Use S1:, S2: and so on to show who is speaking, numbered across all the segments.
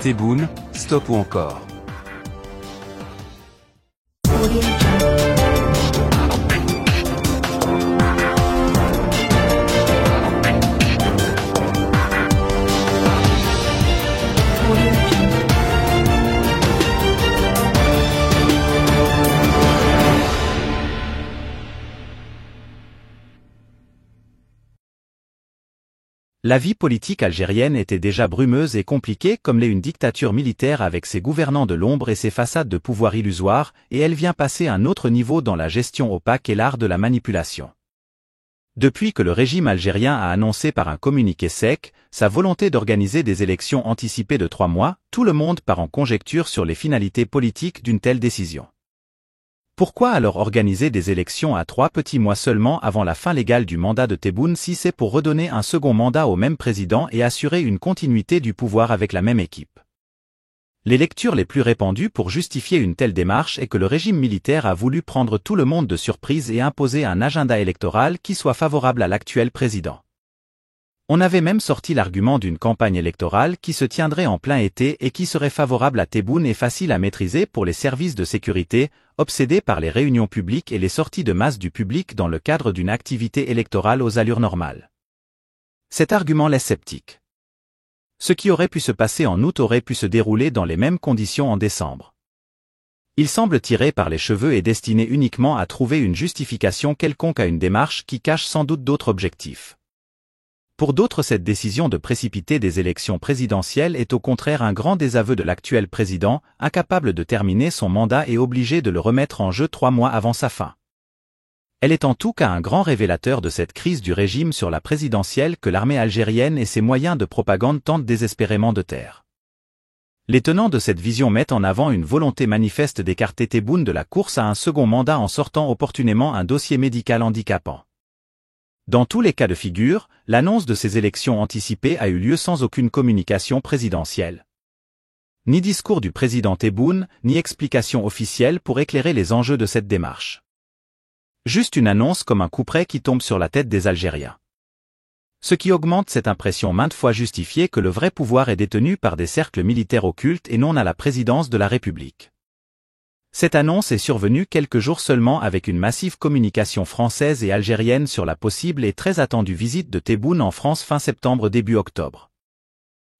S1: Tebboune, stop ou encore.
S2: La vie politique algérienne était déjà brumeuse et compliquée comme l'est une dictature militaire avec ses gouvernants de l'ombre et ses façades de pouvoir illusoires, et elle vient passer un autre niveau dans la gestion opaque et l'art de la manipulation. Depuis que le régime algérien a annoncé par un communiqué sec sa volonté d'organiser des élections anticipées de 3 mois, tout le monde part en conjecture sur les finalités politiques d'une telle décision. Pourquoi alors organiser des élections à 3 petits mois seulement avant la fin légale du mandat de Tebboune si c'est pour redonner un second mandat au même président et assurer une continuité du pouvoir avec la même équipe? Les lectures les plus répandues pour justifier une telle démarche est que le régime militaire a voulu prendre tout le monde de surprise et imposer un agenda électoral qui soit favorable à l'actuel président. On avait même sorti l'argument d'une campagne électorale qui se tiendrait en plein été et qui serait favorable à Tebboune et facile à maîtriser pour les services de sécurité, obsédés par les réunions publiques et les sorties de masse du public dans le cadre d'une activité électorale aux allures normales. Cet argument laisse sceptique. Ce qui aurait pu se passer en août aurait pu se dérouler dans les mêmes conditions en décembre. Il semble tiré par les cheveux et destiné uniquement à trouver une justification quelconque à une démarche qui cache sans doute d'autres objectifs. Pour d'autres, cette décision de précipiter des élections présidentielles est au contraire un grand désaveu de l'actuel président, incapable de terminer son mandat et obligé de le remettre en jeu 3 mois avant sa fin. Elle est en tout cas un grand révélateur de cette crise du régime sur la présidentielle que l'armée algérienne et ses moyens de propagande tentent désespérément de taire. Les tenants de cette vision mettent en avant une volonté manifeste d'écarter Tebboune de la course à un second mandat en sortant opportunément un dossier médical handicapant. Dans tous les cas de figure, l'annonce de ces élections anticipées a eu lieu sans aucune communication présidentielle. Ni discours du président Tebboune, ni explication officielle pour éclairer les enjeux de cette démarche. Juste une annonce comme un couperet qui tombe sur la tête des Algériens. Ce qui augmente cette impression maintes fois justifiée que le vrai pouvoir est détenu par des cercles militaires occultes et non à la présidence de la République. Cette annonce est survenue quelques jours seulement avec une massive communication française et algérienne sur la possible et très attendue visite de Tebboune en France fin septembre début octobre.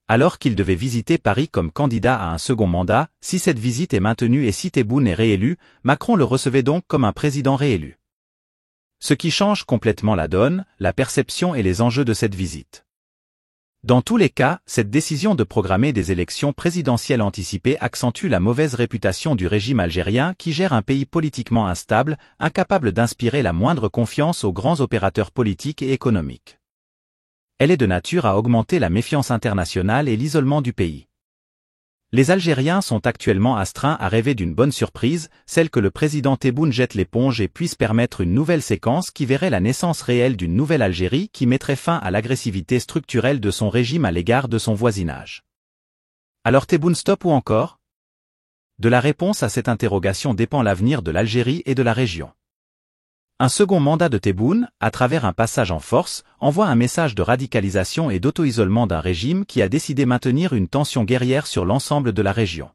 S2: Alors qu'il devait visiter Paris comme candidat à un second mandat, si cette visite est maintenue et si Tebboune est réélu, Macron le recevait donc comme un président réélu. Ce qui change complètement la donne, la perception et les enjeux de cette visite. Dans tous les cas, cette décision de programmer des élections présidentielles anticipées accentue la mauvaise réputation du régime algérien qui gère un pays politiquement instable, incapable d'inspirer la moindre confiance aux grands opérateurs politiques et économiques. Elle est de nature à augmenter la méfiance internationale et l'isolement du pays. Les Algériens sont actuellement astreints à rêver d'une bonne surprise, celle que le président Tebboune jette l'éponge et puisse permettre une nouvelle séquence qui verrait la naissance réelle d'une nouvelle Algérie qui mettrait fin à l'agressivité structurelle de son régime à l'égard de son voisinage. Alors Tebboune stop ou encore? De la réponse à cette interrogation dépend l'avenir de l'Algérie et de la région. Un second mandat de Tebboune, à travers un passage en force, envoie un message de radicalisation et d'auto-isolement d'un régime qui a décidé maintenir une tension guerrière sur l'ensemble de la région.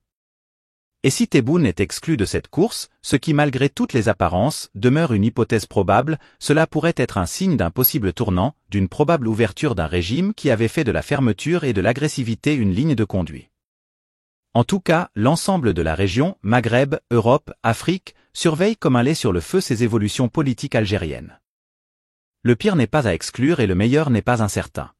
S2: Et si Tebboune est exclu de cette course, ce qui malgré toutes les apparences demeure une hypothèse probable, cela pourrait être un signe d'un possible tournant, d'une probable ouverture d'un régime qui avait fait de la fermeture et de l'agressivité une ligne de conduite. En tout cas, l'ensemble de la région, Maghreb, Europe, Afrique, surveille comme un lait sur le feu ces évolutions politiques algériennes. Le pire n'est pas à exclure et le meilleur n'est pas incertain.